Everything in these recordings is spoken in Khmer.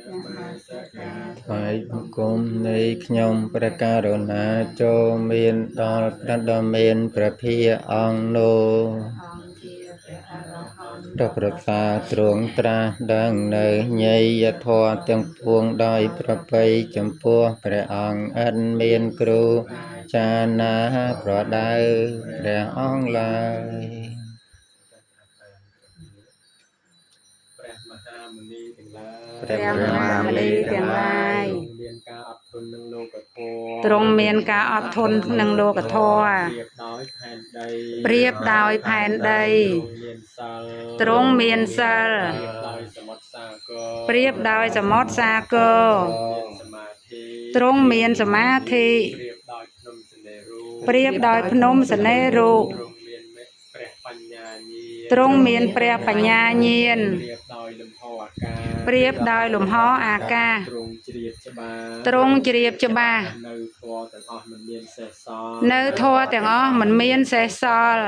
ថ្វាយបង្គំនៃខ្ញុំព្រះករុណាចូលមានដល់ព្រះដ៏មានព្រះភិយអង្គនោះព្រះប្រសាទ្រង់ត្រាស់ដឹងនៅញយធម៌ទាំងពួងដោយប្រពៃចំពោះព្រះអង្គឥតមានគ្រូចារណាប្រដៅព្រះអង្គឡើយព្រះមហាមុនីទាំងឡាយទ្រង់មានការអត់ធន់នឹងលោកធម៌ប្រៀបដោយផែនដីទ្រង់មានសិលប្រៀបដោយសមុទ្រសាគរទ្រង់មានសមាធិប្រៀបដោយភ្នំសនេររូបទ្រង់មានព្រះបញ្ញាញាណប្រៀបដោយលំហអាកាសទ្រង់ជ្រាបច្បាស់នៅធម៌ទាំងអស់មិនមានសេសសល់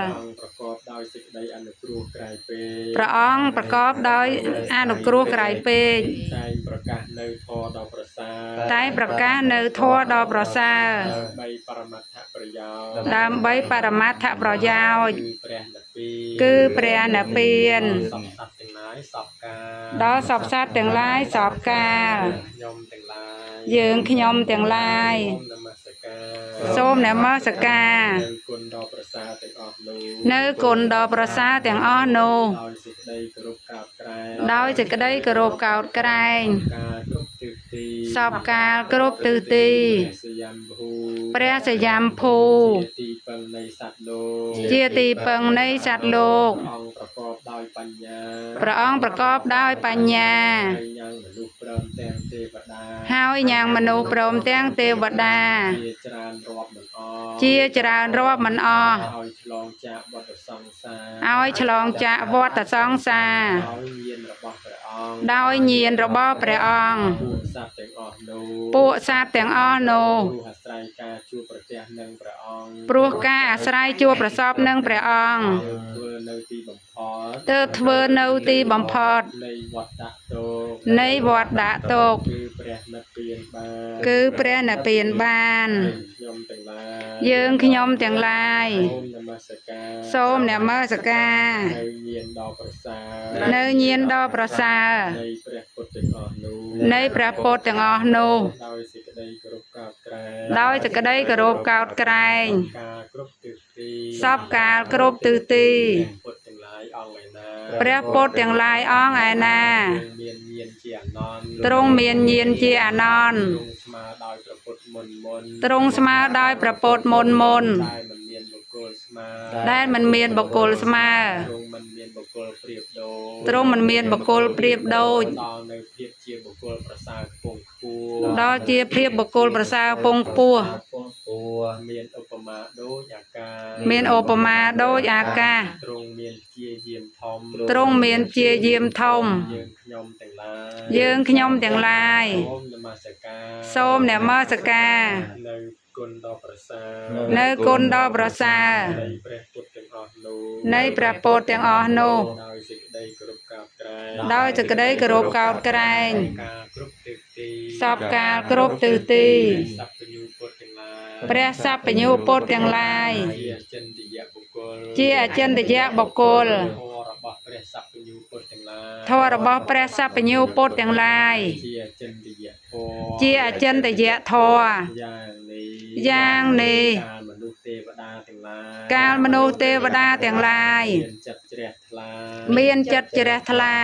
ព្រះអង្គប្រកបដោយអនុគ្រោះក្រៃពេកតែប្រកាសនៅធម៌ដ៏ប្រសើរដើម្បីបរមត្ថប្រយោជន៍គឺព្រះនិព្វានដល់សពសត្វទាំងឡាយសពកាលយើងខ្ញុំទាំងឡាយសូមនមស្ការនៅគុណដ៏ប្រសើរទាំងអស់នោះដោយសេចក្តីគោរពកោតក្រែងសពកាលគ្រប់ទិសទីព្រះសយំភូជាទីពឹងនៃសត្វលោកព្រះអង្គប្រកបដោយបញ្ញាហើយញ៉ាំងមនុស្សព្រមទាំងទេវតាជាច្រើនរាប់មិនអស់ឲ្យឆ្លងចាកវដ្តសង្សារដោយញាណរបស់ព្រះអង្គពួកសត្វទាំងអស់នោះព្រោះការអាស្រ័យជួបប្រសពនឹងព្រះអង្គទើបធ្វើនៅទីបំផុតនៃវដ្តដាក់ទុក្ខគឺព្រះនិព្វានបានយើងខ្ញុំទាំងឡាយសូមនមស្ការនៅញាណដ៏ប្រសើរនៃព្រះពុទ្ធទាំងអស់នោះដោយសេចក្តីគោរពកោតក្រែងសពកាលគ្រប់ទិសទីព្រះពុទ្ធទាំងឡាយអង្គឯណាទ្រង់មានញាណជាអនន្តទ្រង់ស្មើដោយព្រះពុទ្ធមុនមុនដែលមិនមានបុគ្គលស្មើទ្រង់មិនមានបុគ្គលប្រៀបដូចដល់ជាភាពបុគ្គលប្រសើរពងខ្ពស់មានឧបមាដូចអាកាសទ្រង់មានជាយាមធំយើងខ្ញុំទាំងឡាយសូមនមស្ការនៅគុណដ៏ប្រសើរនៃព្រះពុទ្ធទាំងអស់នោះដោយសេចក្តីគោរពកោតក្រែងសពកាលគ្រប់ទិសទីព្រះសព្វញ្ញូពុទ្ធទាំងឡាយជាអចិន្តយៈបុគ្គលធម៌របស់ព្រះសព្វញ្ញូពុទ្ធទាំងឡាយជាអចិន្តយៈធម៌យ៉ាងនេះកាលមនុស្សទេវតាទាំងឡាយមានចិត្តជ្រះថ្លា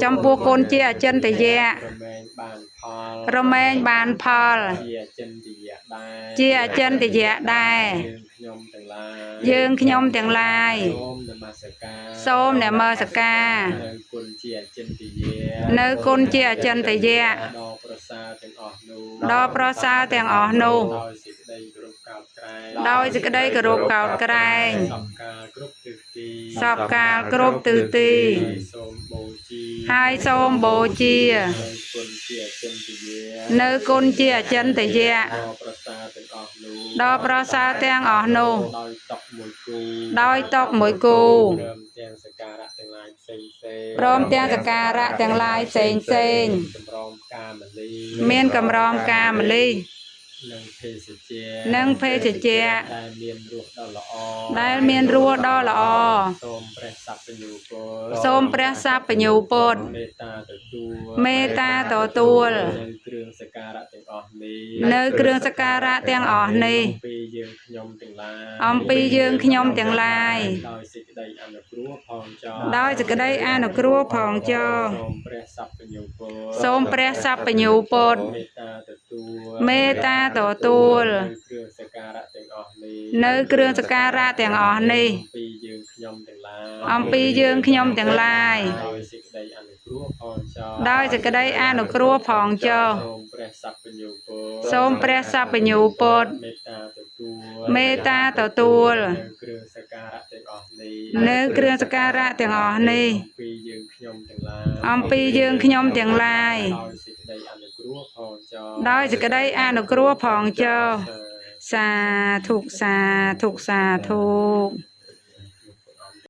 ចំពោះគុណជាអចិន្តយៈរមែងបានផលជាអចិន្តយៈដែរយើងខ្ញុំទាំងឡាយសូមនមស្ការនៅគុណជាអចិន្តយៈដ៏ប្រសើរទាំងអស់នោះដោយសេចក្តីគោរពកោតក្រែងសពកាលគ្រប់ទិសទីហើយសូមបូជានៅគុណជាអចិន្តយៈដ៏ប្រសើរទាំងអស់នោះដោយតុមួយគូ ព្រមទាំងសក្ការៈទាំងឡាយផ្សេងផ្សេងមានកម្រងកាមលីនិងភេសជ្ជៈដែលមានរសដ៏ល្អសូមព្រះសព្វញ្ញូពុទ្ធមេត្តាទទួលនៅគ្រឿងសក្ការៈទាំងអស់នេះអំពីយើងខ្ញុំទាំងឡាយដោយសេចក្តីអនុគ្រោះផងចុះសូមព្រះសព្វញ្ញូពុទ្ធមេត្តាទទួលនៅគ្រឿងសក្ការៈទាំងអស់នេះអំពីយើងខ្ញុំទាំងឡាយដោយសេចក្តីអនុគ្រោះផងចុះសូមព្រះសព្វញ្ញូពុទ្ធមេត្តាទទួលនៅគ្រឿងសក្ការៈទាំងអស់នេះអំពីយើងខ្ញុំទាំងឡាយដោយសេចក្តីអនុគ្រោះផងចុះសាធុសាធុសាធុ